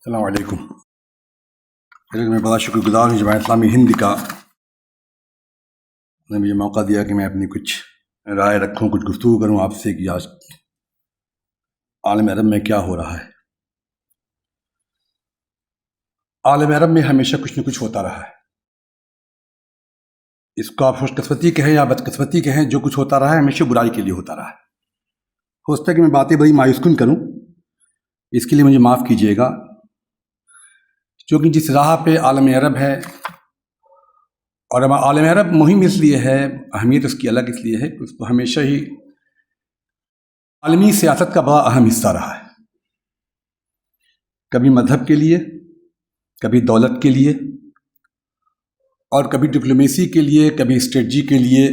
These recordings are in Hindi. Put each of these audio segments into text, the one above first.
अस्सलाम वालेकुम। मैं बड़ा शुक्रगुजार हूँ जमात इस्लामी हिंद का, ने मुझे मौका दिया कि मैं अपनी कुछ राय रखूँ, कुछ गुफ्तगू करूँ आपसे कि आज आलम अरब में क्या हो रहा है। आलम अरब में हमेशा कुछ न कुछ होता रहा है। इसको आप खुशकिस्मती कहें या बदकिस्मती कहें, जो कुछ होता रहा है हमेशा बुराई के लिए होता रहा है। हो सकता है कि मैं बातें बड़ी मायूसकुन करूँ, इसके लिए मुझे माफ़ कीजिएगा, क्योंकि जिस राह पे आलम अरब है, और आलम अरब मुहिम इसलिए है, अहमियत उसकी अलग इसलिए है कि उसको हमेशा ही आलमी सियासत का बड़ा अहम हिस्सा रहा है। कभी मजहब के लिए, कभी दौलत के लिए, और कभी डिप्लोमेसी के लिए, कभी स्ट्रेटजी के लिए,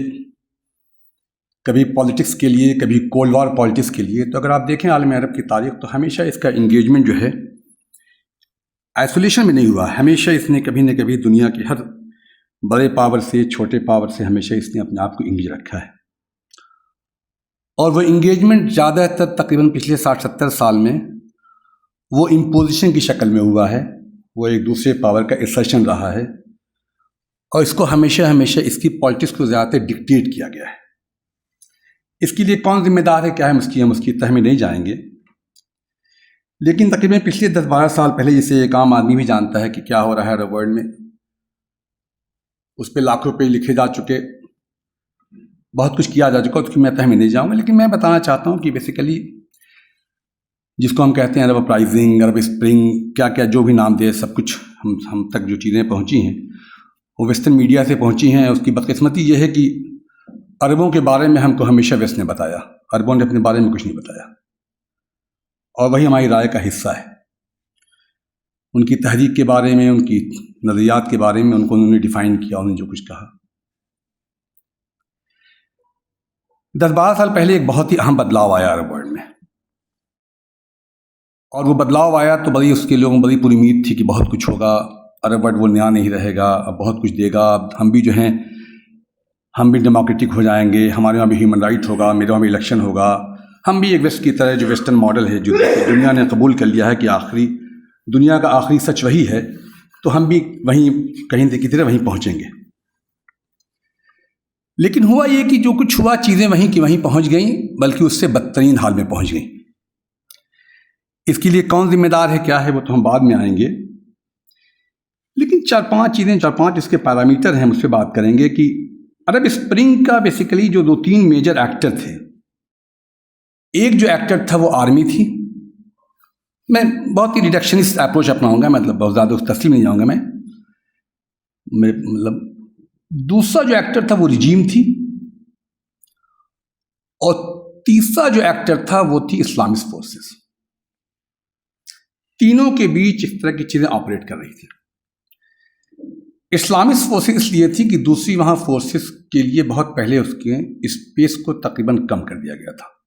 कभी पॉलिटिक्स के लिए, कभी कोल्ड वॉर पॉलिटिक्स के लिए। तो अगर आप देखें आलम अरब की तारीख, तो हमेशा इसका इंगेजमेंट जो है आइसोलेशन में नहीं हुआ। हमेशा इसने कभी न कभी दुनिया के हर बड़े पावर से, छोटे पावर से हमेशा इसने अपने आप को इंगेज रखा है। और वो इंगेजमेंट ज़्यादातर तकरीबन पिछले 60-70 साल में वो इम्पोजिशन की शक्ल में हुआ है। वो एक दूसरे पावर का एसर्शन रहा है, और इसको हमेशा हमेशा इसकी पॉलिटिक्स को ज़्यादातर डिक्टेट किया गया है। इसके लिए कौन जिम्मेदार है, क्या है, हम उसकी तह में नहीं जाएंगे। लेकिन तकरीबन पिछले 10-12 साल पहले, जिसे एक आम आदमी भी जानता है कि क्या हो रहा है अरब वर्ल्ड में, उस पर लाखों रुपये लिखे जा चुके, बहुत कुछ किया जा चुका, उसकी मैं तह में नहीं जाऊँगा। लेकिन मैं बताना चाहता हूँ कि बेसिकली जिसको हम कहते हैं अरब अपराइजिंग, अरब स्प्रिंग, क्या क्या जो भी नाम दे, सब कुछ हम तक जो चीज़ें पहुँची हैं वो वेस्टर्न मीडिया से पहुँची हैं। उसकी बदकिस्मती ये है कि अरबों के बारे में हमको हमेशा वेस्ट ने बताया, अरबों ने अपने बारे में कुछ नहीं बताया, और वही हमारी राय का हिस्सा है। उनकी तहरीक के बारे में, उनकी नज़रियात के बारे में उन्होंने डिफ़ाइन किया, उन्होंने जो कुछ कहा। 10-12 साल पहले एक बहुत ही अहम बदलाव आया अरब वर्ल्ड में, और वो बदलाव आया तो बड़ी उसके लोगों को बड़ी पूरी उम्मीद थी कि बहुत कुछ होगा, अरब वर्ल्ड वो नया नहीं रहेगा, अब बहुत कुछ देगा, हम भी जो हैं हम भी डेमोक्रेटिक हो जाएंगे, हमारे वहाँ भी ह्यूमन राइट होगा, मेरे वहाँ भी इलेक्शन होगा, हम भी एक वेस्ट की तरह, जो वेस्टर्न मॉडल है, जो दुनिया ने कबूल कर लिया है कि आखिरी दुनिया का आखिरी सच वही है, तो हम भी वहीं कहीं की तरह वहीं पहुँचेंगे। लेकिन हुआ ये कि जो कुछ हुआ, चीज़ें वहीं की वहीं पहुँच गईं, बल्कि उससे बदतरीन हाल में पहुँच गईं। इसके लिए कौन जिम्मेदार है, क्या है, वो तो हम बाद में आएंगे। लेकिन 4-5 चीज़ें, 4-5 इसके पैरामीटर हैं, हम उससे बात करेंगे कि अरब स्प्रिंग का बेसिकली जो 2-3 मेजर एक्टर थे। एक जो एक्टर था वो आर्मी थी। मैं बहुत ही रिडक्शनिस्ट अप्रोच अपनाऊंगा, मतलब बहुत ज़्यादा उस तफसील में नहीं जाऊंगा मैं। मतलब दूसरा जो एक्टर था वो रिजीम थी, और तीसरा जो एक्टर था वो थी इस्लामिक फोर्सेस। तीनों के बीच इस तरह की चीज़ें ऑपरेट कर रही थी। इस्लामिक फोर्सेस इसलिए थी कि दूसरी वहाँ फोर्सेस के लिए बहुत पहले उसके स्पेस को तकरीबन कम कर दिया गया था।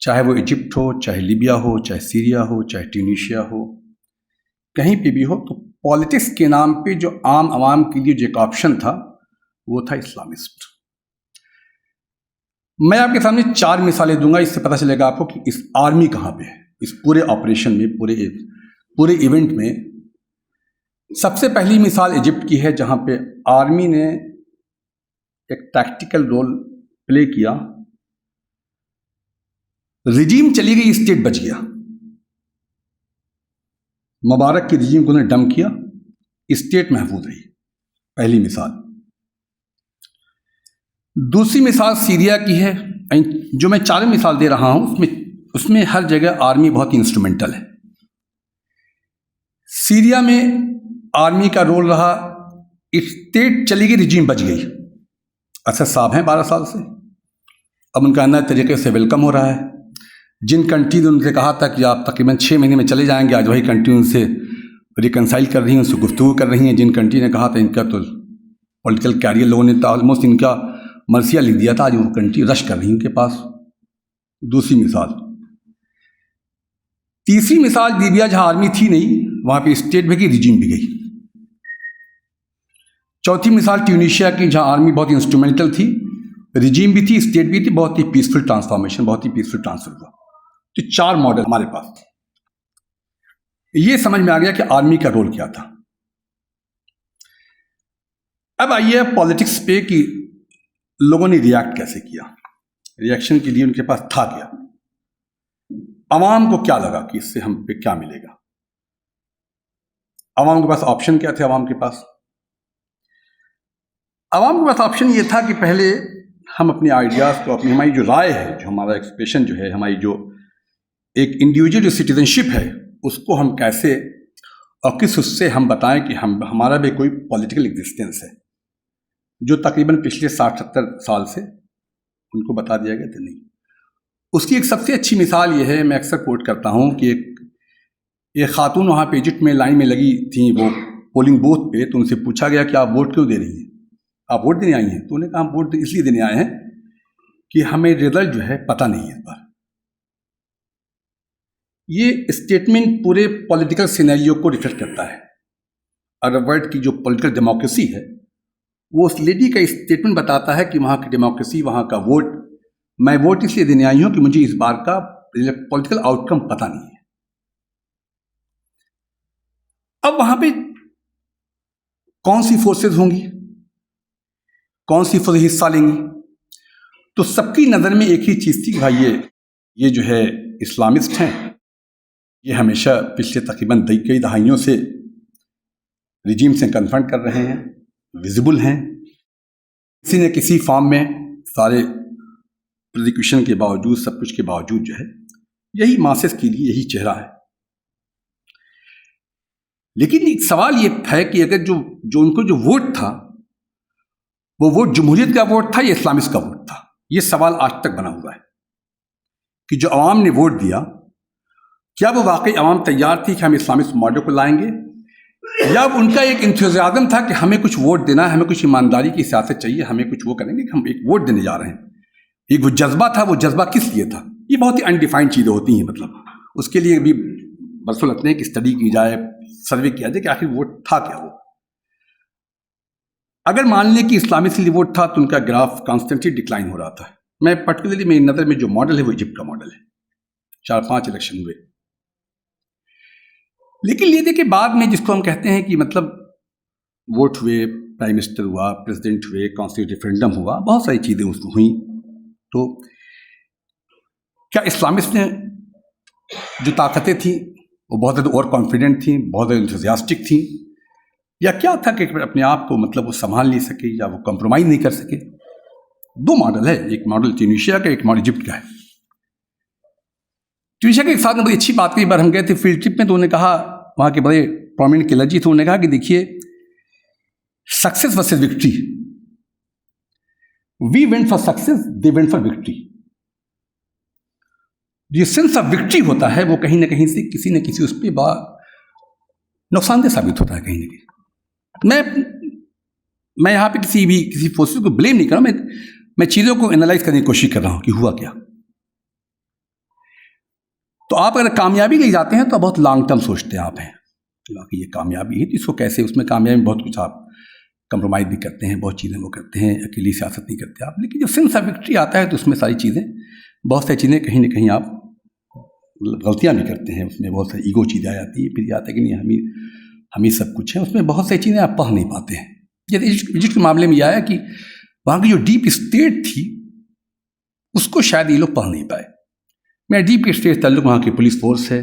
चाहे वो इजिप्ट हो, चाहे लीबिया हो, चाहे सीरिया हो, चाहे ट्यूनीशिया हो, कहीं पे भी हो, तो पॉलिटिक्स के नाम पे जो आम आवाम के लिए जो एक ऑप्शन था वो था इस्लामिस्ट। मैं आपके सामने 4 मिसालें दूंगा, इससे पता चलेगा आपको कि इस आर्मी कहाँ पे है इस पूरे ऑपरेशन में, पूरे इवेंट में। सबसे पहली मिसाल इजिप्ट की है, जहाँ पे आर्मी ने एक टैक्टिकल रोल प्ले किया। रिजीम चली गई, स्टेट बच गया। मुबारक की रिजीम को उन्होंने डम किया, स्टेट महफूज रही। पहली मिसाल। दूसरी मिसाल सीरिया की है। जो मैं 4 मिसाल दे रहा हूं, उसमें हर जगह आर्मी बहुत ही इंस्ट्रूमेंटल है। सीरिया में आर्मी का रोल रहा, स्टेट चली गई, रिजीम बच गई। असद साहब हैं 12 साल से, अब उनका नए तरीके से वेलकम हो रहा है। जिन कंट्री ने उनसे कहा था कि आप तकरीबन 6 महीने में चले जाएंगे, आज वही कंट्री उनसे रिकनसाइल कर रही हैं, उनसे गुफ्तगू कर रही हैं। जिन कंट्री ने कहा था इनका तो पॉलिटिकल कैरियर, लोगों ने तो ऑलमोस्ट इनका मर्सिया लिख दिया था, आज वो कंट्री रश कर रही है उनके पास। दूसरी मिसाल। तीसरी मिसाल लीबिया, जहाँ आर्मी थी नहीं, वहाँ पे स्टेट भी गई, रिजीम भी गई। चौथी मिसाल ट्यूनीशिया की, जहाँ आर्मी बहुत इंस्ट्रूमेंटल थी, रिजीम भी थी, स्टेट भी थी, बहुत ही पीसफुल ट्रांसफॉर्मेशन, बहुत ही पीसफुल ट्रांसफर हुआ। तो 4 मॉडल हमारे पास। ये समझ में आ गया कि आर्मी का रोल क्या था। अब आइए पॉलिटिक्स पे कि लोगों ने रिएक्ट कैसे किया। रिएक्शन के लिए उनके पास था क्या, अवाम को क्या लगा कि इससे हम पे क्या मिलेगा। अवाम के पास ऑप्शन क्या थे। अवाम के पास ऑप्शन ये था कि पहले हम अपने आइडियाज़ को, अपनी हमारी जो राय है, जो हमारा एक्सप्रेशन जो है, हमारी जो एक इंडिविजुअल जो सिटीजनशिप है, उसको हम कैसे और किस उससे हम बताएं कि हमारा भी कोई पॉलिटिकल एग्जिस्टेंस है, जो तकरीबन पिछले 60-70 साल से उनको बता दिया गया था नहीं। उसकी एक सबसे अच्छी मिसाल ये है, मैं अक्सर कोट करता हूँ कि एक खातून वहाँ पे इजिप्ट में लाइन में लगी थी वो पोलिंग बूथ पे, तो उनसे पूछा गया कि आप वोट क्यों दे रही हैं, आप वोट देने आई हैं। तो उन्होंने कहा हम वोट इसलिए देने आए हैं कि हमें रिजल्ट जो है पता नहीं है इस बार। ये स्टेटमेंट पूरे पॉलिटिकल सिनेरियो को रिफ्लेक्ट करता है। अरब वर्ल्ड की जो पॉलिटिकल डेमोक्रेसी है, वो उस लेडी का स्टेटमेंट बताता है कि वहाँ की डेमोक्रेसी, वहाँ का वोट, मैं वोट इसलिए देने आई हूँ कि मुझे इस बार का पॉलिटिकल आउटकम पता नहीं है। अब वहाँ पे कौन सी फोर्सेस होंगी, कौन सी फोर्सेस हिस्सा लेंगी, तो सबकी नज़र में एक ही चीज़ थी कि भाई ये जो है इस्लामिस्ट हैं, ये हमेशा पिछले तकरीबन कई दहाइयों से रिजीम से कन्फ्रंट कर रहे हैं, विजिबल हैं, किसी न किसी फॉर्म में, सारे प्रोसिक्यूशन के बावजूद, सब कुछ के बावजूद जो है यही मासेस के लिए यही चेहरा है। लेकिन एक सवाल ये है कि अगर जो उनको जो वोट था, वो वोट जमहूरियत का वोट था या इस्लामिस्ट का वोट था, ये सवाल आज तक बना हुआ है कि जो अवाम ने वोट दिया, क्या वो वाकई अवाम तैयार थी कि हम इस्लामिस्ट मॉडल को लाएंगे, या उनका एक इंथुजियाज्म था कि हमें कुछ वोट देना है, हमें कुछ ईमानदारी की सियासत चाहिए, हमें कुछ वो करेंगे कि हम एक वोट देने जा रहे हैं। एक वो जज्बा था, वो जज्बा किस लिए था, ये बहुत ही अनडिफाइंड चीज़ें होती हैं। मतलब उसके लिए भी बरसों लगते हैं कि स्टडी की जाए, सर्वे किया जाए कि आखिर वोट था क्या। वो अगर मान लें कि इस्लामिस्ट के लिए वोट था, तो उनका ग्राफ कॉन्स्टेंटली डिक्लाइन हो रहा था। मैं पर्टिकुलरली मेरी नज़र में जो मॉडल है वो इजिप्ट का मॉडल है। 4-5 इलेक्शन हुए, लेकिन ये देखिए बाद में जिसको हम कहते हैं कि मतलब वोट हुए, प्राइम मिनिस्टर हुआ, प्रेसिडेंट हुए, कॉन्स्टिट्यूटिव रेफरेंडम हुआ, बहुत सारी चीज़ें उसमें हुई। तो क्या इस्लामिस्ट ने जो ताकतें थी वो बहुत ज़्यादा ओवर कॉन्फिडेंट थी, बहुत ज़्यादा इंथुजियास्टिक थी, या क्या था कि अपने आप को मतलब वो संभाल नहीं सके या वो कॉम्प्रोमाइज़ नहीं कर सके। दो मॉडल है, एक मॉडल ट्यूनीशिया का, एक मॉडल इजिप्ट का है। ट्यूनीशिया के साथ में बड़ी अच्छी बात की, बार हम गए थे फील्ड ट्रिप में, तो उन्होंने कहा, वहाँ के बड़े प्रोमिनेंट किलर्जी थे, उन्होंने कहा कि देखिए success versus victory, we went for success, they went for victory. जो सेंस ऑफ विक्ट्री होता है वो कहीं ना कहीं से किसी न किसी उस पर बड़ा नुकसानदेह साबित होता है कहीं ना कहीं। मैं यहाँ पे किसी फोर्सेस को ब्लेम नहीं कर रहा, मैं चीज़ों को एनालाइज करने की कोशिश कर रहा हूँ कि हुआ क्या। तो आप अगर कामयाबी ले जाते हैं तो बहुत लॉन्ग टर्म सोचते हैं आप हैं कि ये कामयाबी है तो इसको कैसे, उसमें कामयाबी में बहुत कुछ आप कंप्रोमाइज़ भी करते हैं, बहुत चीज़ें वो करते हैं, अकेली सियासत नहीं करते आप। लेकिन जब सेंस ऑफ विक्ट्री आता है तो उसमें सारी चीज़ें, बहुत सारी चीज़ें कहीं ना कहीं आप गलतियाँ भी करते हैं, उसमें बहुत सारी ईगो चीज़ें आ जाती है, फिर आता है कि नहीं हम ही सब कुछ हैं, उसमें बहुत सारी चीज़ें आप पढ़ नहीं पाते हैं। जैसे इजिप्ट के मामले में यह आया कि वहाँ की जो डीप स्टेट थी उसको शायद ये लोग पढ़ नहीं पाए। मेरा डीप स्टेट ताल्लुक वहाँ की पुलिस फोर्स है,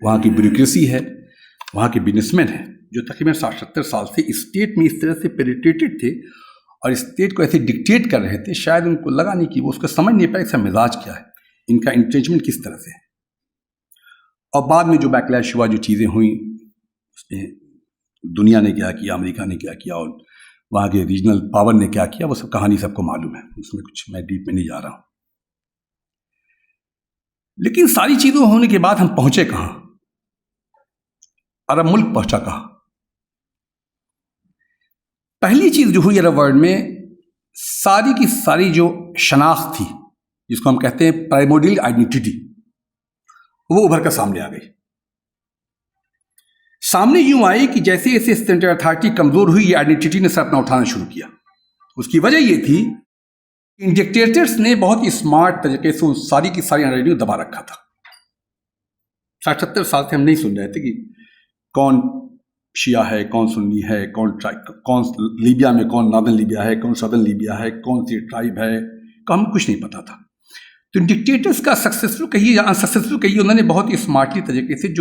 वहाँ की ब्यूरोक्रेसी है, वहाँ के बिजनेसमैन हैं जो तकरीबन 60-70 साल से स्टेट में इस तरह से पेनिट्रेटेड थे और स्टेट को ऐसे डिक्टेट कर रहे थे, शायद उनको लगा नहीं कि वो उसको समझ नहीं पाए इसका मिजाज क्या है, इनका इंट्रेंचमेंट किस तरह से है। और बाद में जो बैकलैश हुआ, जो चीज़ें हुई, उसमें दुनिया ने क्या किया, अमेरिका ने क्या किया और वहाँ के रीजनल पावर ने क्या किया, वो सब कहानी सबको मालूम है, उसमें कुछ मैं डीप में नहीं जा रहा हूँ। लेकिन सारी चीज़ों होने के बाद हम पहुँचे कहाँ, अरब मुल्क पहुँचा कहाँ। पहली चीज़ जो हुई अरब वर्ल्ड में, सारी की सारी जो शनाख्त थी, जिसको हम कहते हैं प्राइमोडियल आइडेंटिटी, वो उभर कर सामने आ गई। सामने यूं आई कि जैसे जैसे सेंट्रल अथॉरिटी कमजोर हुई, ये आइडेंटिटी ने सर अपना उठाना शुरू किया। उसकी वजह ये थी कि डिक्टेटर्स ने बहुत ही स्मार्ट तरीके से उन सारी की सारी आइडेंटिटी को दबा रखा था। 60-70 साल से हम नहीं सुन रहे थे कि कौन शिया है, कौन सुन्नी है, कौन लीबिया में कौन नॉर्दर्न लीबिया है, कौन सदर्न लीबिया है, कौन सी ट्राइब है, का हम कुछ नहीं पता था। तो डिक्टेटर्स का सक्सेसफुल कहिए या अनसक्सेसफुल कहिए, उन्होंने बहुत ही स्मार्टली तरीके से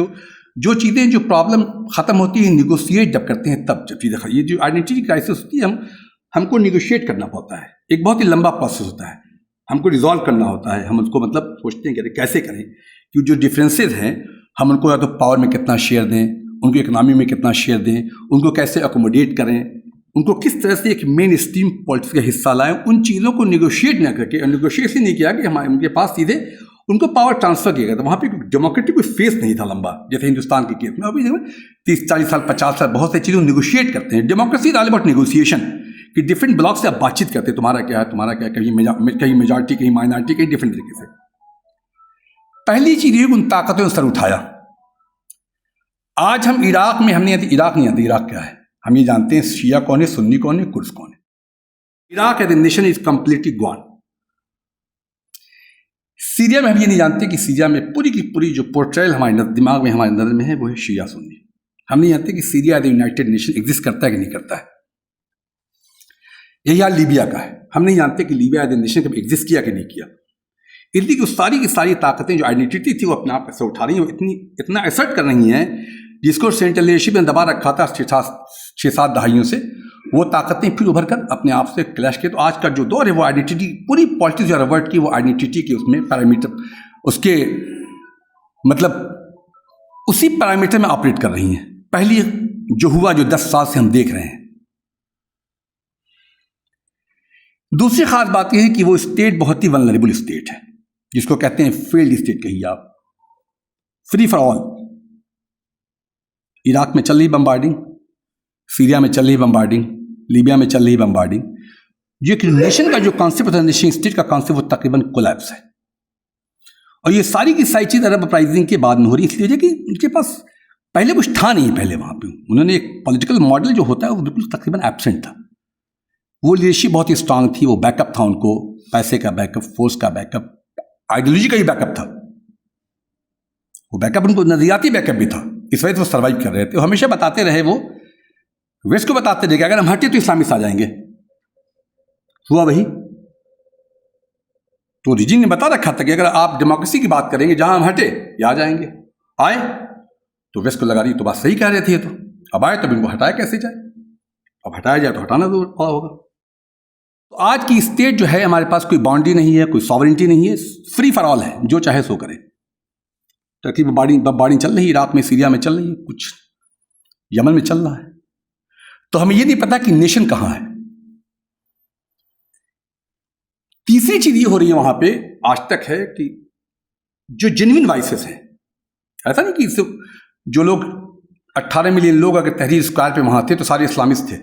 जो चीज़ें, जो प्रॉब्लम ख़त्म होती है निगोशिएट जब करते हैं तब, जब चीज़ें ये जो आइडेंटिटी क्राइसिस होती है हमको निगोशिएट करना पड़ता है, एक बहुत ही लंबा प्रोसेस होता है, हमको रिजॉल्व करना होता है। हम उसको मतलब सोचते हैं कि कैसे करें, कि जो डिफरेंसेस हैं हम उनको या तो पावर में कितना शेयर दें, उनको इकोनॉमी में कितना शेयर दें, उनको कैसे अकोमोडेट करें, उनको किस तरह से एक मेन स्ट्रीम पॉलिटिक्स का हिस्सा लाएं, उन चीज़ों को निगोशिएट ना करके, निगोशिएट नहीं किया कि हमारे उनके पास सीधे उनको पावर ट्रांसफर किया गया। तो वहाँ पे डेमोक्रेटिक कोई फेस नहीं था लंबा, जैसे हिंदुस्तान के केस में। अभी 30-40 साल 50 साल बहुत सारी चीज़ों निगोशिएट करते हैं। Democracy is all about negotiation, कि डिफरेंट ब्लॉक से आप बातचीत करते हैं, तुम्हारा क्या है, तुम्हारा क्या है, कहीं मेजॉरिटी, कहीं माइनॉरिटी, कहीं डिफरेंट तरीके से। पहली चीज़ ये उन ताकतों ने सर उठाया। आज हम इराक में, हम नहीं आते, इराक नहीं आते, इराक क्या है हम ये जानते हैं, शिया कौन है, सुन्नी कौन है, कुर्द कौन है। Iraq as a nation is completely gone. Syria में हम ये नहीं जानते कि सीरिया में पूरी की पूरी जो पोर्ट्रेयल हमारे दिमाग में, हमारे नजर में है, वो है शिया सुन्नी। हम नहीं जानते कि Syria as a united nation exist करता है कि नहीं करता है। यही हाल लीबिया का है, हम नहीं जानते कि लीबिया एज ए नेशन कभी एग्जिस्ट किया कि नहीं किया। इसलिए कि सारी की सारी ताकतें जो आइडेंटिटी थी वो अपने आप ऐसे उठा रही हैं, वो इतना एसर्ट कर रही हैं, जिसको सेंट्रल एशिया में दबा रखा था 6-7 दहाइयों से, वो ताकतें फिर उभर कर अपने आप से क्लैश किए। तो आज का जो दौर है वो आइडेंटिटी, पूरी पॉलिटिक्स जो रिवर्ट की, वो आइडेंटिटी के उसमें पैरामीटर, उसके मतलब उसी पैरामीटर में ऑपरेट कर रही हैं। पहली जो हुआ, जो 10 साल से हम देख रहे हैं। दूसरी खास बात यह है कि वो स्टेट बहुत ही वल्नरेबल स्टेट है, जिसको कहते हैं फेल्ड स्टेट कहिए आप, फ्री फॉर ऑल। इराक में चल रही बम्बार्डिंग, सीरिया में चल रही बम्बार्डिंग, लीबिया में चल रही बम्बार्डिंग। जो एक नेशन का जो कॉन्सेप्ट होता है, नेशन स्टेट का कॉन्सेप्ट, वो तकरीबन कोलैप्स है। और ये सारी की सारी चीज़ अरब अपराइजिंग के बाद में हो रही है, इसलिए कि उनके पास पहले कुछ था नहीं। पहले वहाँ पे उन्होंने एक पॉलिटिकल मॉडल जो होता है वो बिल्कुल तकरीबन एब्सेंट था। वो लीडरशिप बहुत ही स्ट्रांग थी, वो बैकअप था उनको, पैसे का बैकअप, फोर्स का बैकअप, आइडियोलॉजी का ही बैकअप था। वो बैकअप उनको नजरियाती बैकअप भी था, इस वजह से वो सर्वाइव कर रहे थे। वो हमेशा बताते रहे, वो वेस्ट को बताते रहे कि अगर हम हटे तो इस्लामिस्ट आ जाएंगे। हुआ वही। तो रिजिम ने बता रखा था कि अगर आप डेमोक्रेसी की बात करेंगे, जहां हम हटे ये आ जाएंगे। आए तो वेस्ट को लगा रही तो बात सही कह रहे थे। तो अब आए तो इनको हटाया कैसे जाए, अब हटाया जाए तो हटाना तो होगा। तो आज की स्टेट जो है, हमारे पास कोई बाउंड्री नहीं है, कोई सॉवरेंटी नहीं है, फ्री फॉर ऑल है, जो चाहे सो करे। टर्की में बमबार्डिंग चल रही है, इराक में, सीरिया में चल रही है, कुछ यमन में चल रहा है। तो हमें ये नहीं पता कि नेशन कहां है। तीसरी चीज ये हो रही है वहां पे आज तक है कि जो जेन्युइन वाइसेस हैं, ऐसा नहीं कि सिर्फ जो लोग 18 मिलियन लोग अगर तहरीर स्क्वायर पे वहां थे तो सारे इस्लामिस्ट थे।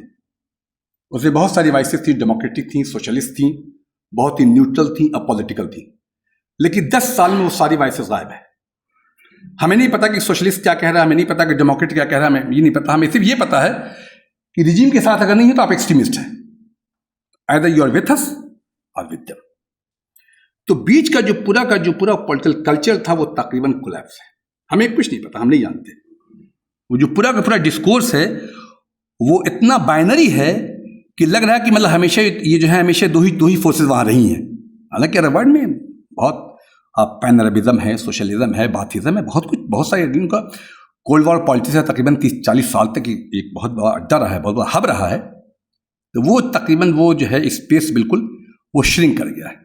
उसमें बहुत सारी वाइसेस थी, डेमोक्रेटिक थी, सोशलिस्ट थी, बहुत ही न्यूट्रल थी, अपॉलिटिकल थी। लेकिन 10 साल में वो सारी वाइसेस गायब है। हमें नहीं पता कि सोशलिस्ट क्या कह रहा है, हमें नहीं पता कि डेमोक्रेट क्या कह रहा है, हमें ये नहीं पता। हमें सिर्फ ये पता है कि रिजीम के साथ अगर नहीं है तो आप एक्सट्रीमिस्ट हैं, either you are with us और विथ देम। तो बीच का जो पूरा पॉलिटिकल कल्चर था वो तकरीबन कोलैप्स है। हमें कुछ नहीं पता, हम नहीं जानते। वो जो पूरा का पूरा डिस्कोर्स है वो इतना बाइनरी है कि लग रहा है कि मतलब हमेशा ये जो है, हमेशा दो ही फोर्सेस वहां रही हैं। हालांकि अरब वर्ल्ड में बहुत पैन अरबिज्म है, सोशलिज्म है, बाथिज्म है, बहुत सारे उनका कोल्ड वॉर पॉलिटिक्स है। तकरीबन 30-40 साल तक एक बहुत बड़ा अड्डा रहा है, बहुत बड़ा हब रहा है। तो वो तकरीबन वो जो है स्पेस बिल्कुल वो श्रिंक कर गया है।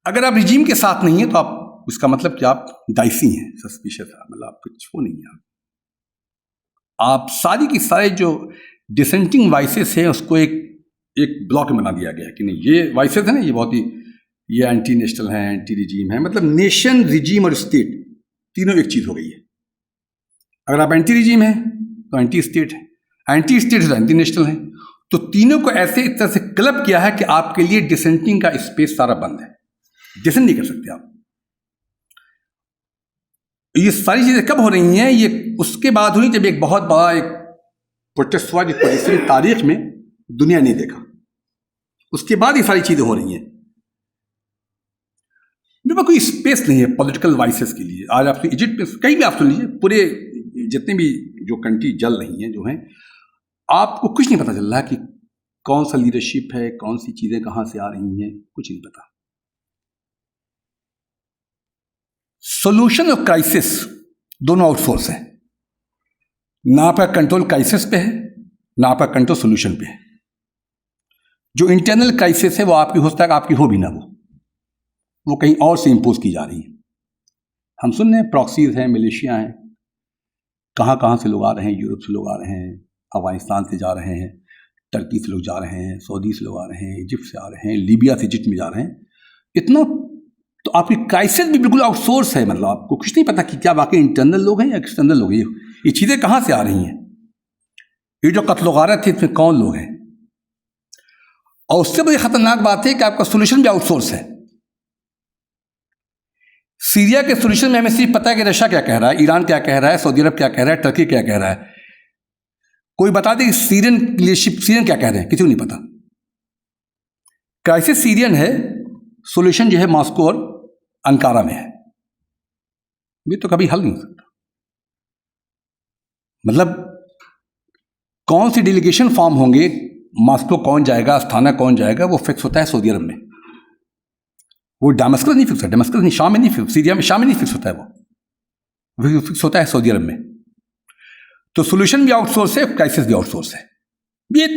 अगर आप रिजीम के साथ नहीं है तो आप, उसका मतलब कि आप डाइसी हैं, सस्पिशियस है, मतलब आप कुछ वो नहीं है। आप सारी की सारे जो डिसेंटिंग वाइसेस हैं उसको एक ब्लॉक में बना दिया गया है कि नहीं, ये वाइसेस है ना, ये बहुत ही, ये एंटी नेशनल है, एंटी रिजीम है। मतलब नेशन, रिजीम और स्टेट तीनों एक चीज हो गई है। अगर आप एंटी रिजीम हैं तो एंटी स्टेट है, एंटी स्टेट है तो एंटी नेशनल है। तो तीनों को ऐसे इस तरह से क्लब किया है कि आपके लिए डिसेंटिंग का स्पेस सारा बंद है, डिसेंट नहीं कर सकते आप। ये सारी चीजें कब हो रही हैं? ये उसके बाद हुई जब एक बहुत बड़ा एक प्रोटेस्ट हुआ जिसको इस तारीख में दुनिया ने देखा। उसके बाद ये सारी चीजें हो रही हैं। मेरे पास कोई स्पेस नहीं है पॉलिटिकल वाइसेस के लिए। आज आप इजिप्ट में कहीं भी आप सुन लीजिए, पूरे जितने भी जो कंट्री जल रही हैं जो हैं, आपको कुछ नहीं पता चल रहा है कि कौन सा लीडरशिप है, कौन सी चीज़ें कहाँ से आ रही हैं, कुछ नहीं पता। सोल्यूशन और क्राइसिस दोनों आउटसोर्स है। ना आपका कंट्रोल क्राइसिस पे है, ना आपका कंट्रोल सोल्यूशन पे है। जो इंटरनल क्राइसिस है वो आपकी हो सकता है, आपकी हो भी ना, वो कहीं और से इम्पोज की जा रही है। हम सुन रहे हैं प्रॉक्सीज हैं, मिलिशिया हैं, कहाँ कहाँ से लोग आ रहे हैं, यूरोप से लोग आ रहे हैं, अफगानिस्तान से जा रहे हैं, टर्की से लोग जा रहे हैं, सऊदी से लोग आ रहे हैं, इजिप्ट से आ रहे हैं, लीबिया से इजिप्ट में जा रहे हैं। इतना तो आपकी क्राइसिस भी बिल्कुल आउटसोर्स है। मतलब आपको कुछ नहीं पता कि क्या वाकई इंटरनल लोग हैं या एक्सटर्नल लोग हैं। ये चीज़ें कहाँ से आ रही हैं, ये जो कत्ल गारत थी इसमें कौन लोग हैं। और उससे बड़ी खतरनाक बात है कि आपका सोल्यूशन भी आउटसोर्स है। सीरिया के सोल्यूशन में हमें सिर्फ पता है कि रशिया क्या कह रहा है, ईरान क्या कह रहा है, सऊदी अरब क्या कह रहा है, टर्की क्या कह रहा है। कोई बता दे सीरियन लीडरशिप, सीरियन क्या कह रहे हैं, किसी को नहीं पता। क्राइसिस सीरियन है, सोल्यूशन जो है मॉस्को और अंकारा में है। ये तो कभी हल नहीं हो सकता। मतलब कौन सी डेलीगेशन फॉर्म होंगे, मॉस्को कौन जाएगा, अस्थाना कौन जाएगा, वो फिक्स होता है सऊदी अरब में। वो दामस्कस नहीं फिक्स होता, दामस्कस नहीं, शाम में नहीं फिक्स, सीरिया में शाम में नहीं फिक्स होता है, वो फिक्स होता है सऊदी अरब में। तो सोल्यूशन भी आउटसोर्स है, क्राइसिस भी आउटसोर्स है। ये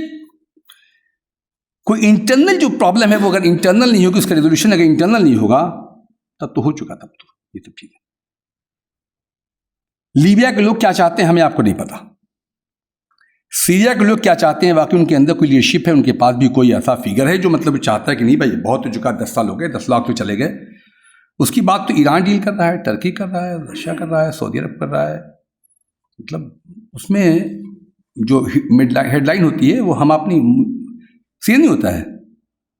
कोई इंटरनल जो प्रॉब्लम है वो अगर इंटरनल नहीं होगी, उसका रेजोल्यूशन अगर इंटरनल नहीं होगा तब तो हो चुका, तब तो ये सब ठीक है। लीबिया के लोग क्या चाहते हैं हमें आपको नहीं पता। सीरिया के लोग क्या चाहते हैं, वाकई उनके अंदर कोई लीडरशिप है, उनके पास भी कोई ऐसा फिगर है जो मतलब चाहता है कि नहीं भाई बहुत हो चुका, 10 साल हो गए, 10 लाख तो चले गए। उसकी बात तो ईरान डील कर रहा है, टर्की कर रहा है, रशिया कर रहा है, सऊदी अरब कर रहा है। मतलब उसमें जो हेडलाइन होती है वो हम अपनी सीरियन नहीं होता है,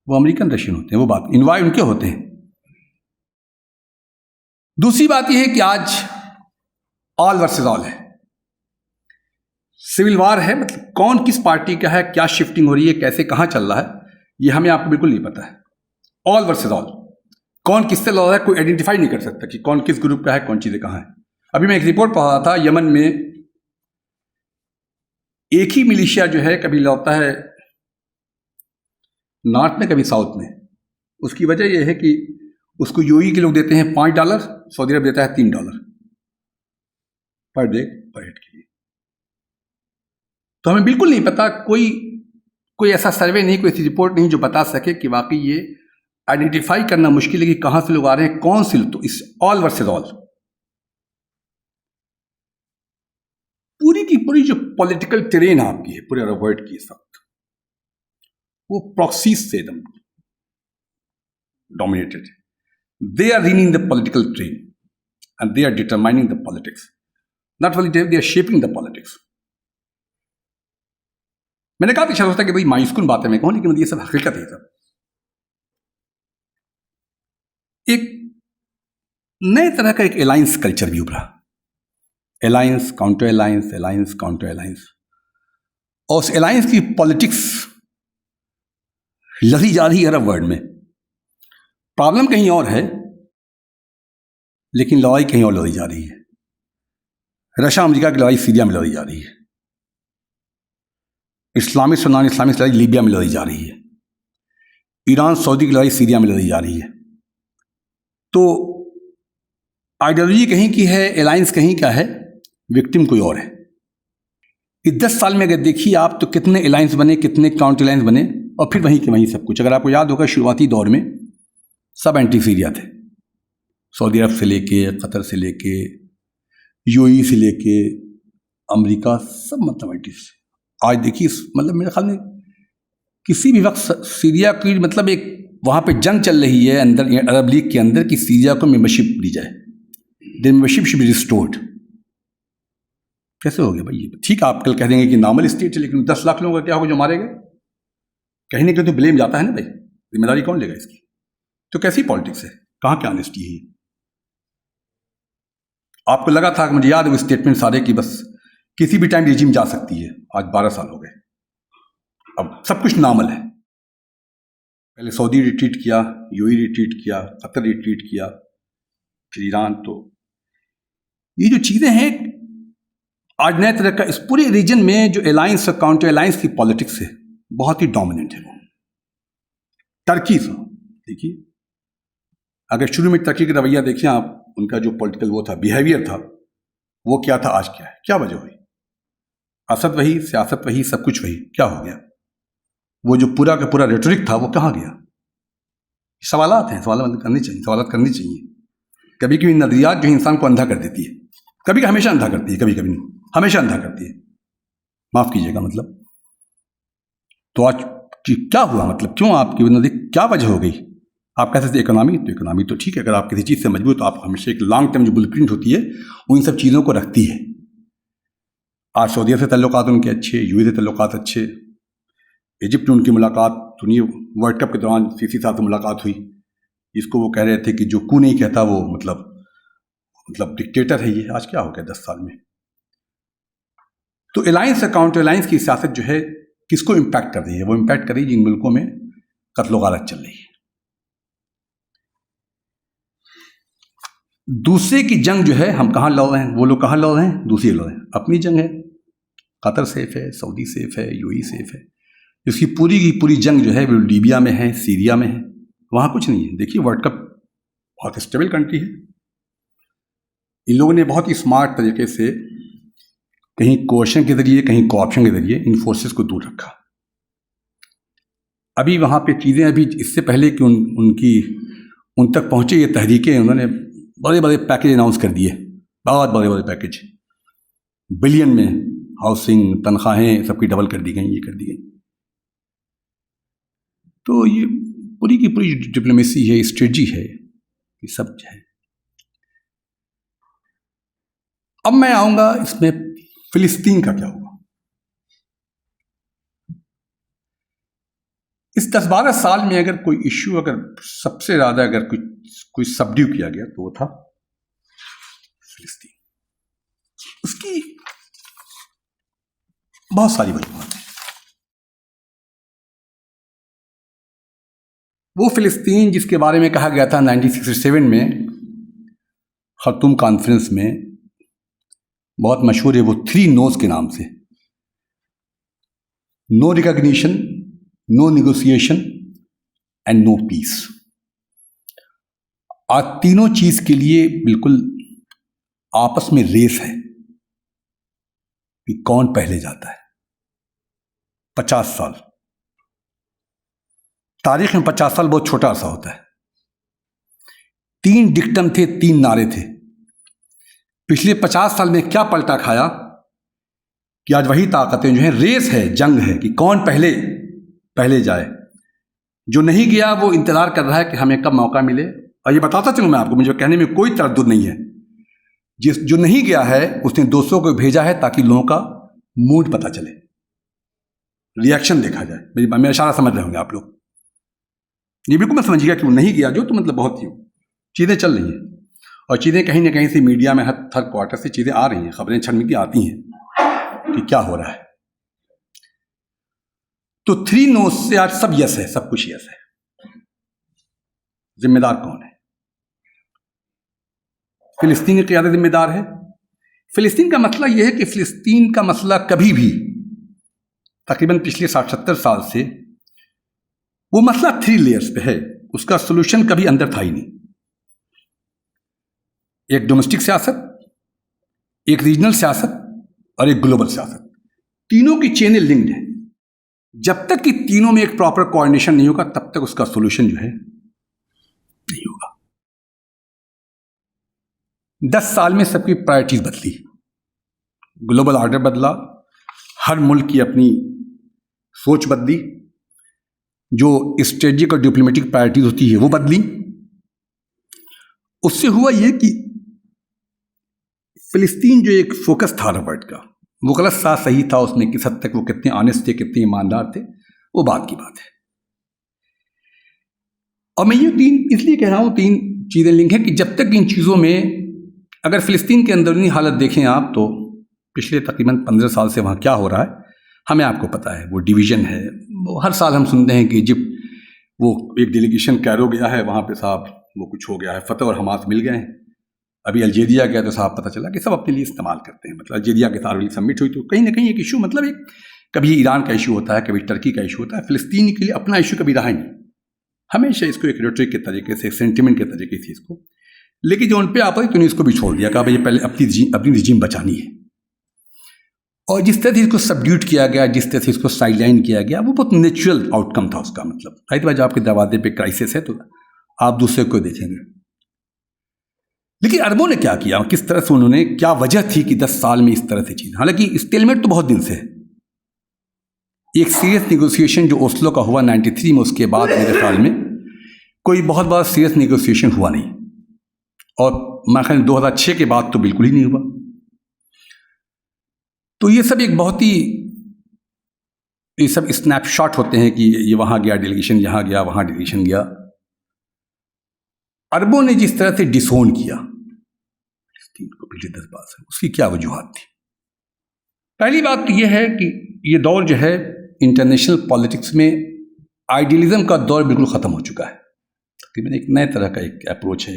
वो अमेरिकन रशियन होते हैं, वो बात इन्वॉय उनके होते हैं। दूसरी बात यह है कि आज ऑल वर्सेस ऑल है, सिविल वार है। मतलब कौन किस पार्टी का है, क्या शिफ्टिंग हो रही है, कैसे कहां चल रहा है, ये हमें आपको बिल्कुल नहीं पता है। ऑल वर्सेस ऑल, कौन किससे लड़ रहा है कोई आइडेंटिफाई नहीं कर सकता कि कौन किस ग्रुप का है, कौन चीजें कहां है। अभी मैं एक रिपोर्ट पढ़ रहा था, यमन में एक ही मिलिशिया जो है कभी लड़ता है नॉर्थ में, कभी साउथ में। उसकी वजह यह है कि उसको यूएई के लोग देते हैं $5, सऊदी अरब देता है $3 पर डे पर हेड के लिए। तो हमें बिल्कुल नहीं पता, कोई ऐसा सर्वे नहीं, कोई ऐसी रिपोर्ट नहीं जो बता सके कि वाकई ये आइडेंटिफाई करना मुश्किल है कि कहां से लोग आ रहे हैं, कौन से। तो इस ऑल वर्सेस ऑल पूरी की पूरी जो पॉलिटिकल टेरेन आपकी है पूरे अरब वर्ल्ड की इस वक्त, वो प्रॉक्सीज से एकदम dominated. They are reining the political train and they are determining the politics, not only they are shaping the politics. मैंने कहा पीछा सोचता कि भाई मायूसकुन बात है मैं कहूं, लेकिन ये सब हकीकत है। सब एक नए तरह का एक अलायंस कल्चर भी उभरा, alliance counter alliance, alliance counter alliance. और उस अलायंस की पॉलिटिक्स लड़ी जा रही है अरब वर्ल्ड में। प्रॉब्लम कहीं और है, लेकिन लड़ाई कहीं और लड़ी जा रही है। रशिया अमेरिका की लड़ाई सीरिया में लड़ी जा रही है, इस्लामिक और नॉन इस्लामिक लड़ाई लीबिया में लड़ी जा रही है, ईरान सऊदी की लड़ाई सीरिया में लड़ी जा रही है। तो आइडियोलॉजी कहीं की है, अलायंस कहीं का है, विक्टिम कोई और है। इस 10 साल में अगर देखिए आप तो कितने अलायंस बने, कितने काउंटर अलायंस बने, और फिर वहीं के वहीं सब कुछ। अगर आपको याद होगा शुरुआती दौर में सब एंटी सीरिया थे, सऊदी अरब से लेके, कतर से लेके, यूएई से लेके, अमेरिका, सब मतलब एंटी। आज देखिए मतलब मेरे ख्याल में किसी भी वक्त सीरिया की मतलब एक वहाँ पे जंग चल रही है अंदर अरब लीग के अंदर कि सीरिया को मेंबरशिप दी जाए, the membership should be restored. कैसे हो गया भाई ये? ठीक है, आप कल कह देंगे कि नॉर्मल स्टेट है, लेकिन 10 लाख लोगों का क्या होगा जो मारे गए? कहीं ना कहीं तो ब्लेम जाता है ना भाई, जिम्मेदारी कौन लेगा इसकी? तो कैसी पॉलिटिक्स है, कहाँ क्या ऑनेस्टी है? आपको लगा था, मुझे याद है वो स्टेटमेंट सारे कि बस किसी भी टाइम रिजीम जा सकती है। आज 12 साल हो गए, अब सब कुछ नॉर्मल है। पहले सऊदी रिट्रीट किया, यूएई रिट्रीट किया, कतर रिट्रीट किया, फिर ईरान। तो ये जो चीज़ें हैं आज नए तरह का इस पूरे रीजन में जो अलायंस और काउंटर अलायंस की पॉलिटिक्स है बहुत ही डोमिनेंट है। वो टर्की से देखिए, अगर शुरू में टर्की का रवैया देखिए आप, उनका जो पॉलिटिकल वो था, बिहेवियर था, वो क्या था, आज क्या है, क्या वजह हुई? असद वही, सियासत वही, सब कुछ वही, क्या हो गया? वो जो पूरा का पूरा रेटोरिक था वो कहाँ गया? सवालात हैं, सवाल करने चाहिए, सवालात करनी चाहिए। कभी कभी नजरियात जो इंसान को अंधा कर देती है, कभी हमेशा अंधा करती है, कभी कभी नहीं, हमेशा अंधा करती है, माफ कीजिएगा। मतलब तो आज क्या हुआ, मतलब क्यों आपकी नजदीक क्या वजह हो गई? आप कहते थे इकोनॉमी, तो इकोनॉमी तो ठीक है, अगर आप किसी चीज़ से मजबूत, तो आप हमेशा एक लॉन्ग टर्म जो ब्लूप्रिंट होती है वो इन सब चीज़ों को रखती है। आज सऊदीया से तल्लुकात उनके अच्छे, यूएई से तल्लुकात अच्छे, इजिप्ट में उनकी मुलाकात सुनिए, वर्ल्ड कप के दौरान सीसी साहब से मुलाकात हुई, इसको वो कह रहे थे कि जो कू नहीं कहता वो मतलब डिक्टेटर है ये। आज क्या हो गया 10 साल में? तो अलायंस और काउंटर अलायंस की सियासत जो है किसको इम्पैक्ट कर रही है? वो इम्पैक्ट कर रही है जिन मुल्कों में कत्लो गारत चल रही है। दूसरे की जंग जो है हम कहाँ लड़ रहे हैं, वो लोग कहाँ लड़ रहे हैं? दूसरी लड़ रहे हैं। अपनी जंग है, कतर सेफ है, सऊदी सेफ है, यूएई सेफ है। इसकी पूरी की पूरी जंग जो है वो लीबिया में है, सीरिया में है, वहाँ कुछ नहीं है। देखिए वर्ल्ड कप बहुत स्टेबल कंट्री है। इन लोगों ने बहुत ही स्मार्ट तरीके से कहीं कोएशन के जरिए, कहीं कोऑप्शन के जरिए इन फोर्सेस को दूर रखा। अभी वहाँ पे चीज़ें, अभी इससे पहले कि उन तक पहुँचे ये तहरीकें, उन्होंने बड़े बड़े पैकेज अनाउंस कर दिए, बहुत बड़े बड़े पैकेज, बिलियन में हाउसिंग, तनख्वाहें सबकी डबल कर दी गई, ये कर दी गई। तो ये पूरी की पूरी डिप्लोमेसी है, स्ट्रेटजी है, ये सब है। अब मैं आऊंगा इसमें फिलिस्तीन का क्या हुआ। इस 10-12 साल में अगर कोई इश्यू, अगर सबसे ज्यादा अगर कोई सबड्यू किया गया तो वो था फिलिस्तीन। उसकी बहुत सारी वजूहात हैं। वो फिलिस्तीन जिसके बारे में कहा गया था 1967 में खर्तूम कॉन्फ्रेंस में, बहुत मशहूर है वो 3 नोज के नाम से, no recognition, no negotiation and no peace. आज तीनों चीज के लिए बिल्कुल आपस में रेस है कि कौन पहले जाता है। 50 साल, तारीख में 50 साल बहुत छोटा सा होता है। 3 डिक्टम थे, 3 नारे थे। पिछले 50 साल में क्या पलटा खाया कि आज वही ताकतें जो हैं, रेस है, जंग है कि कौन पहले जाए। जो नहीं गया वो इंतजार कर रहा है कि हमें कब मौका मिले। और ये बताता चलूं मैं आपको, मुझे कहने में कोई तरद्दुद नहीं है, जो नहीं गया है उसने दोस्तों को भेजा है ताकि लोगों का मूड पता चले, रिएक्शन देखा जाए। मेरा इशारा समझ रहे होंगे आप लोग। ये बिल्कुल मैं समझिएगा कि वो नहीं गया जो, तो मतलब बहुत ही चीज़ें चल रही हैं और चीज़ें कहीं ना कहीं से मीडिया में हर क्वार्टर से चीज़ें आ रही हैं, खबरें छनमी की आती हैं कि क्या हो रहा है। तो 3 नोज से आज सब यस है, सब कुछ यस है। जिम्मेदार कौन है? फिलिस्तीन की क़यादत जिम्मेदार है। फिलिस्तीन का मसला यह है कि फिलिस्तीन का मसला कभी भी, तकरीबन पिछले 60-70 साल से वो मसला 3 लेयर्स पे है। उसका सोल्यूशन कभी अंदर था ही नहीं। एक डोमेस्टिक सियासत, एक रीजनल सियासत और एक ग्लोबल सियासत। तीनों की चेनें लिंक्ड है। जब तक कि तीनों में एक प्रॉपर कोऑर्डिनेशन नहीं होगा तब तक उसका सोल्यूशन जो है नहीं होगा। 10 साल में सबकी प्रायोरिटीज बदली, ग्लोबल ऑर्डर बदला, हर मुल्क की अपनी सोच बदली, जो स्ट्रेटेजिक और डिप्लोमेटिक प्रायोरिटीज होती है वो बदली। उससे हुआ ये कि फिलिस्तीन जो एक फोकस था वर्ल्ड का, वो गलत सा सही था, उसमें किस हद तक वो कितने ऑनेस्ट थे, कितने ईमानदार थे, वो बात की बात है। और मैं ये 3 इसलिए कह रहा हूँ, 3 चीज़ें लिंक हैं कि जब तक इन चीज़ों में, अगर फिलिस्तीन के अंदरूनी हालत देखें आप तो पिछले तकरीबन 15 साल से वहाँ क्या हो रहा है हमें आपको पता है। वो डिवीज़न है, वो हर साल हम सुनते हैं कि इजिप्ट, वो एक डेलीगेशन कैरो गया है, वहाँ पे साहब वो कुछ हो गया है, फतह और हमास मिल गए हैं। अभी अल्जीरिया गया तो साहब पता चला कि सब अपने लिए इस्तेमाल करते हैं। मतलब अल्जीरिया के साथ समिट हुई तो कहीं ना कहीं एक इशू, मतलब एक कभी ईरान का इशू होता है, कभी टर्की का इशू होता है, फिलिस्तीन के लिए अपना इशू कभी रहा नहीं। हमेशा इसको एक रेटोरिक के तरीके से, सेंटिमेंट के तरीके से इसको, लेकिन जो उन पर आता है तो इसको भी छोड़ दिया, कहा भाई पहले अपनी रिजीम बचानी है। और जिस तरह से इसको सबड्यूट किया गया, जिस तरह से इसको साइडलाइन किया गया, वो बहुत नेचुरल आउटकम था उसका। मतलब राइट भाई, जब आपके दरवाजे पे क्राइसिस है तो आप दूसरे को देखेंगे। लेकिन अरबों ने क्या किया, किस तरह से उन्होंने, क्या वजह थी कि 10 साल में इस तरह से चीज, हालांकि स्टेलमेट तो बहुत दिन से है। एक सीरियस निगोसिएशन जो ओस्लो का हुआ 93 में, उसके बाद मेरे ख्याल में कोई बहुत बड़ा सीरियस निगोसिएशन हुआ नहीं, और मेरे ख्याल 2006 के बाद तो बिल्कुल ही नहीं हुआ। तो ये सब एक बहुत ही, ये सब स्नैपशॉट होते हैं कि ये वहां गया डेलीगेशन, यहां गया, वहां डेलीगेशन गया। अरबों ने जिस तरह से डिसोन किया फिलिस्तीन को पिछले 10-12 साल, उसकी क्या वजूहात थी? पहली बात तो यह है कि ये दौर जो है इंटरनेशनल पॉलिटिक्स में, आइडियलिज्म का दौर बिल्कुल ख़त्म हो चुका है। तकरीबन एक नए तरह का एक अप्रोच है,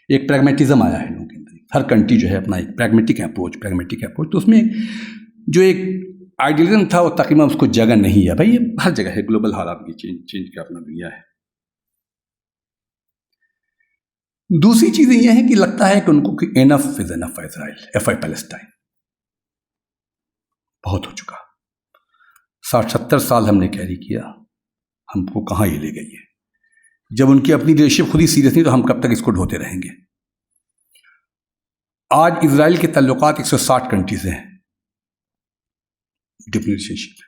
एक प्रैग्मेटिज्म आया है लोगों के अंदर। हर कंट्री जो है अपना एक प्रैग्मेटिक अप्रोच, तो उसमें जो एक आइडियलिज्म था वो तकरीबन उसको जगह नहीं है। भाई ये हर जगह है, ग्लोबल हालात की चेंज का अपना दुनिया है। दूसरी चीज़ ये है कि लगता है कि उनको कि enough is enough for Israel, for Palestine, बहुत हो चुका। 60-70 साल हमने कैरी किया, हमको कहाँ ये ले गई है। जब उनकी अपनी लीडरशिप खुद ही सीरियस नहीं तो हम कब तक इसको ढोते रहेंगे। आज इजराइल के ताल्लुकात 160 कंट्री से हैं, डिप्लोमेटिक।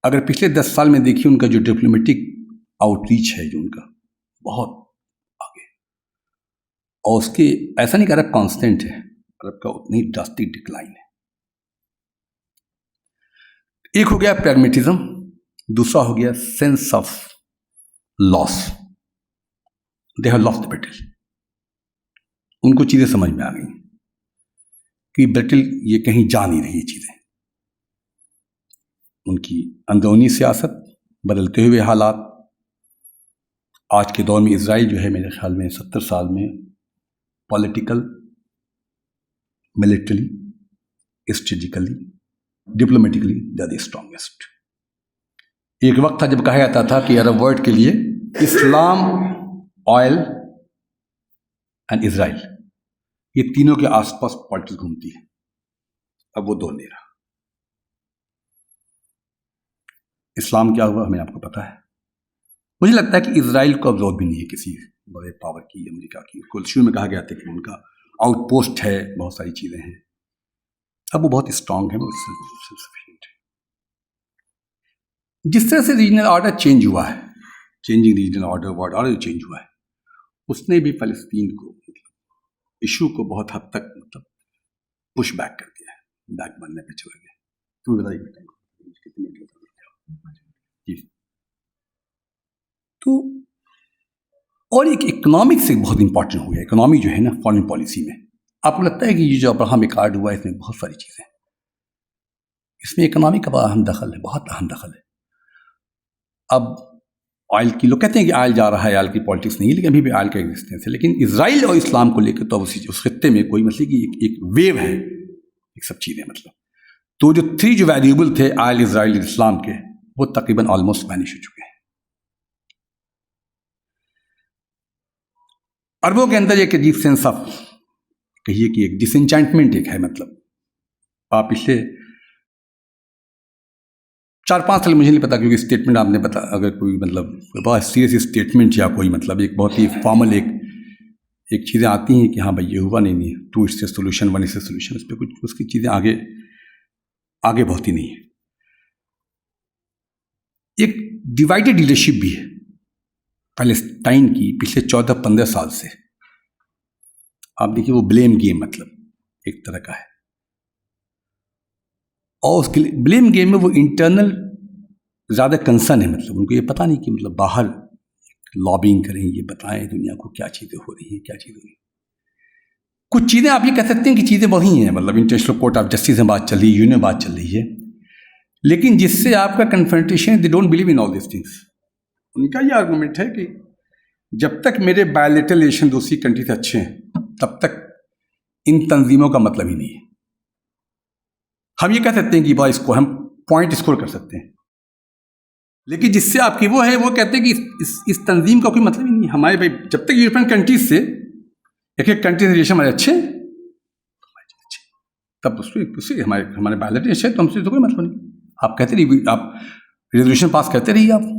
अगर पिछले 10 साल में देखिए उनका जो डिप्लोमेटिक आउटरीच है, जो उनका बहुत आगे, और उसके ऐसा नहीं कह रहा कांस्टेंट है, अरब का उतनी ड्रास्टिक डिक्लाइन है। एक हो गया प्रैग्मेटिज्म, दूसरा हो गया sense of loss. They have lost the battle. उनको चीजें समझ में आ गई कि बैटल ये कहीं जा नहीं रही चीजें। उनकी अंदरूनी सियासत, बदलते हुए हालात, आज के दौर में इजराइल जो है मेरे ख्याल में 70 साल में political, military, strategically, diplomatically the strongest. एक वक्त था जब कहा जाता था कि अरब वर्ल्ड के लिए इस्लाम, ऑयल एंड इजराइल, ये तीनों के आसपास पॉलिटिक्स घूमती है। अब वो दो नहीं रहा। इस्लाम क्या हुआ हमें आपको पता है। मुझे लगता है कि इजराइल को अब जरूरत भी नहीं है किसी बड़े पावर की, अमेरिका की। उसको शुरू में कहा गया था कि उनका आउटपोस्ट है, बहुत सारी चीजें हैं। अब वो बहुत स्ट्रांग है, सफिशिएंट है। जिस तरह से रीजनल ऑर्डर चेंज हुआ है, changing regional order, world order change हुआ है, उसने भी फलस्तीन को, इशू को बहुत हद तक पुश बैक कर दिया है, बैक बनने पे चले गए। तुम्हें बताइए बेटा कितने जी। तो और एक इकोनॉमिक से बहुत इंपॉर्टेंट हो गया। इकोनॉमी जो है ना, फॉरेन पॉलिसी में आपको लगता है कि ये जो अब्राहम अकॉर्ड हुआ है, इसमें बहुत सारी चीजें, इसमें इकोनॉमी का बड़ा अहम दखल है, बहुत अहम दखल है। अब ऑयल की, लोग कहते हैं कि ऑयल जा रहा है, ऑयल की पॉलिटिक्स नहीं है, लेकिन अभी भी ऑयल का एग्जिस्टेंस है। लेकिन इजराइल और इस्लाम को लेकर तो उस खित्ते में कोई मतलब कि एक वेव है, एक सब चीजें। मतलब तो जो 3 जो वेरिएबल थे ऑयल, इजराइल, इस्लाम के, वो तकरीबन ऑलमोस्ट वैनिश हो चुके हैं। अरबों के अंदर एक अजीब सेंस ऑफ, कहिए कि एक डिसएंचेंटमेंट एक है। मतलब आप पिछले 4-5 साल, मुझे नहीं पता, क्योंकि स्टेटमेंट आपने बता, अगर कोई मतलब बहुत सीरियस स्टेटमेंट या कोई मतलब एक बहुत ही फॉर्मल एक चीज़ें आती हैं कि हाँ भाई ये हुआ, नहीं 2 it's a solution, 1 it's a solution, उस पर कुछ उसकी चीज़ें आगे बहुत ही नहीं है। एक डिवाइडेड लीडरशिप भी है पैलेस्टाइन की पिछले 14-15 साल से। आप देखिए वो ब्लेम गेम मतलब एक तरह का है, और उसके ब्लेम गेम में वो इंटरनल ज़्यादा कंसर्न है। मतलब उनको ये पता नहीं कि मतलब बाहर लॉबिंग करें, ये बताएं दुनिया को क्या चीज़ें हो रही हैं, क्या चीज़ें हो रही हैं। कुछ चीज़ें आप ये कह सकते हैं कि चीज़ें बढ़ी हैं, मतलब इंटरनेशनल कोर्ट ऑफ जस्टिस में बात चल रही है, यूएन में बात चल रही है, लेकिन जिससे आपका confrontation, they don't believe in all this things. उनका ये आर्गूमेंट है कि जब तक मेरे बायलैटरल रिलेशन दूसरी कंट्री से अच्छे हैं, तब तक इन तंजीमों का मतलब ही नहीं है। हम ये कह सकते हैं कि भाई इसको हम पॉइंट स्कोर कर सकते हैं, लेकिन जिससे आपकी वो है वो कहते हैं कि इस तंजीम का कोई मतलब ही नहीं है। हमारे भाई जब तक यूरोपियन कंट्रीज से एक कंट्री से रिलेशन हमारे अच्छे तब उससे हमारे बायोलॉजी अच्छे, तो हमसे तो कोई मतलब नहीं। आप कहते रहिए, आप रेजोल्यूशन पास करते रहिए। आप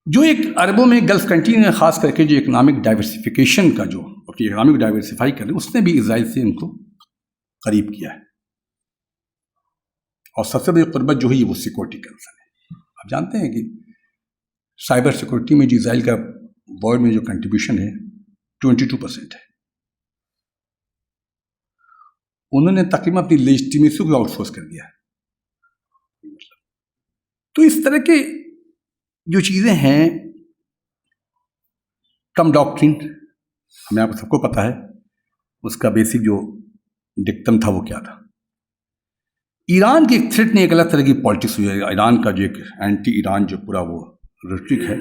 जो एक अरबों में गल्फ कंट्री ने खास करके जो इकोनॉमिक डाइवर्सिफिकेशन का जो अपनी इकोनॉमिक डाइवर्सिफाई कर रहे, उसने भी इजराइल से उनको करीब किया है। और सबसे बड़ी क़ुर्बत जो है वो सिक्योरिटी कंसर्न है। आप जानते हैं कि साइबर सिक्योरिटी में जो इजराइल का वर्ल्ड में जो कंट्रीब्यूशन है 22% है। उन्होंने तकरीबन अपनी लेजिटिमेसी को आउटसोर्स कर दिया है। तो इस तरह के जो चीज़ें हैं, ट्रम्प डॉक्ट्रिन हमें आप सबको पता है, उसका बेसिक जो डिक्टम था वो क्या था। ईरान के थ्रेट ने एक अलग तरह की पॉलिटिक्स हुई है। ईरान का जो एक एंटी ईरान जो पूरा वो रेटरिक है,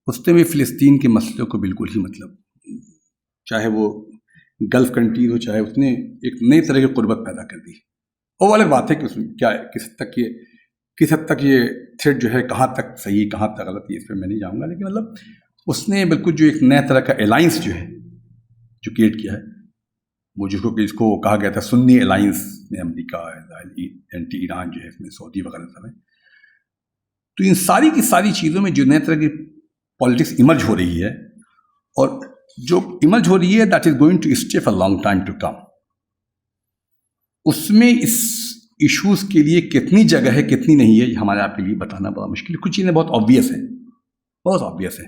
उसने भी फ़िलिस्तीन के मसले को बिल्कुल ही मतलब, चाहे वो गल्फ कंट्रीज हो, चाहे उसने एक नई तरह की क़ुर्बत पैदा कर दी। वो अलग बात है कि उसमें क्या है, किस हद तक ये थ्रेट जो है कहाँ तक सही कहाँ तक गलत, ये इस पर मैं नहीं जाऊँगा, लेकिन मतलब उसने बिल्कुल जो एक नया तरह का अलाइंस जो है जो क्रिएट किया है, वो जिसको कहा गया था सुन्नी अलाइंस में अमेरिका, एंटी ईरान जो है, इसमें सऊदी वगैरह सब है। तो इन सारी की सारी चीज़ों में जो नए तरह की पॉलिटिक्स इमर्ज हो रही है, और जो इमर्ज हो रही है that is going to stay for long time to come, उसमें इस इश्यूज के लिए कितनी जगह है कितनी नहीं है, ये हमारे आपके लिए बताना बड़ा मुश्किल है। कुछ चीज़ें बहुत ऑब्वियस है, बहुत ऑब्वियस है।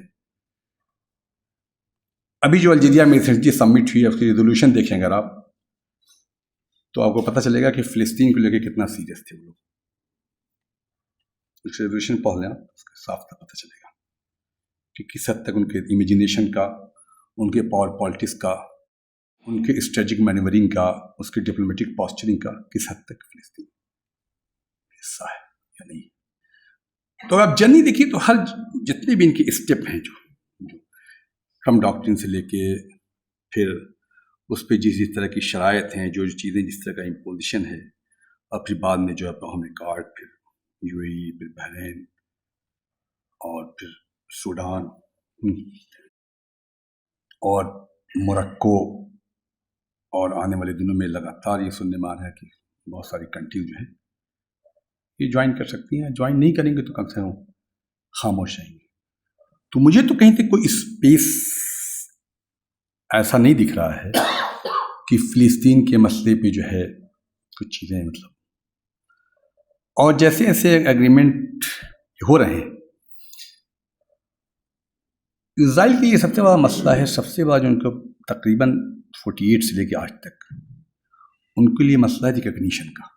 अभी जो अल्जीरिया में रिसेंटली समिट हुई है, उसकी रेजोल्यूशन देखें अगर आप, तो आपको पता चलेगा कि फ़िलिस्तीन को लेकर कितना सीरियस थे वो लोग। उस रेजोल्यूशन पढ़ लें, उसका साफ साफ पता चलेगा कि किस हद तक उनके इमेजिनेशन का, उनके पावर पॉलिटिक्स का, उनके स्ट्रेटेजिक मैन्यूवरिंग का, उसके डिप्लोमेटिक पॉस्चरिंग का किस हद तक फ़िलिस्तीन हिस्सा है या नहीं। तो आप जर्नी देखिए तो हर जितने भी इनके स्टेप हैं, जो ट्रम्प डॉक्ट्रिन से लेके फिर उस पर जिस तरह की शराइत हैं, जो चीज़ें जिस तरह का इम्पोजिशन है, और फिर बाद में जो है अब्राहम कार्ड, फिर यूएई, फिर बहरीन, और फिर सूडान, और मोरक्को, और आने वाले दिनों में लगातार ये सुनने में आ रहा है कि बहुत सारी कंट्रीज जो हैं ये ज्वाइन कर सकती हैं। ज्वाइन नहीं करेंगे तो कम से कम खामोश रहेंगे। तो मुझे तो कहीं तक कोई स्पेस ऐसा नहीं दिख रहा है कि फ़िलिस्तीन के मसले पे जो है कुछ चीज़ें मतलब, और जैसे जैसे एग्रीमेंट हो रहे हैं, इजराइल के ये सबसे बड़ा मसला है, सबसे बड़ा जो उनको तकरीबन 48 से लेकर आज तक उनके लिए मसला है रिकग्निशन का।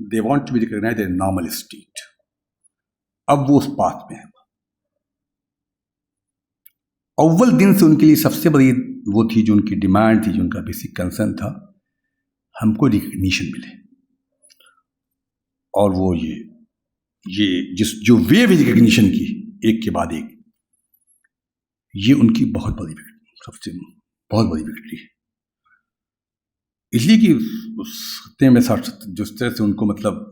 They want to be recognised as normal state. अब वो उस बात में है। अव्वल दिन से उनके लिए सबसे बड़ी वो थी, जो उनकी डिमांड थी, जो उनका बेसिक कंसर्न था, हमको रिकग्निशन मिले। और वो ये जो वेव रिकग्निशन की एक के बाद एक, ये उनकी बहुत बड़ी विक्ट्री, सबसे बहुत बड़ी विक्ट्री है। इसलिए कि उस सत्य में जिस तरह से उनको मतलब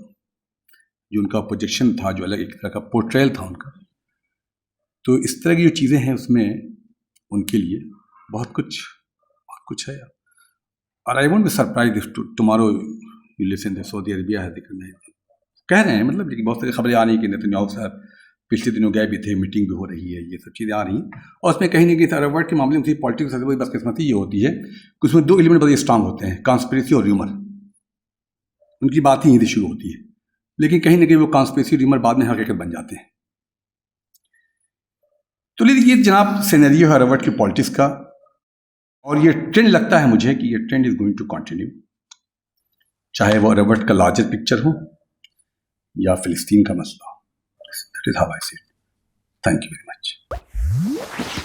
जो उनका प्रोजेक्शन था, जो अलग एक तरह का पोर्ट्रेयल था उनका, तो इस तरह की जो चीज़ें हैं उसमें उनके लिए बहुत कुछ है। और I won't be surprise if tomorrow you listen that Saudi Arabia है कह रहे हैं, मतलब लेकिन बहुत सारी खबरें आ रही हैं कि नेतन्याहू साहब पिछले दिनों गए भी थे, मीटिंग भी हो रही है, ये सब चीज़ें आ रही हैं। और उसमें कहीं ना कहीं अरब वर्ल्ड के मामले में पॉलिटिक्स सबसे बड़ी बदकिस्मती ये होती है कि उसमें दो एलिमेंट बड़े स्ट्रांग होते हैं, कॉन्स्पिरेसी और र्यूमर। उनकी बात ही यहीं से शुरू होती है, लेकिन कहीं ना कहीं वो कॉन्स्पिरेसी र्यूमर बाद में हकीकत बन जाते हैं। तो ये जनाब सिनेरियो है अरब वर्ल्ड की पॉलिटिक्स का, और ये ट्रेंड लगता है मुझे कि ये trend is going to continue, चाहे वो अरब वर्ल्ड का लार्जर पिक्चर हो या फिलिस्तीन का मसला हो। That is how I see it. Thank you very much.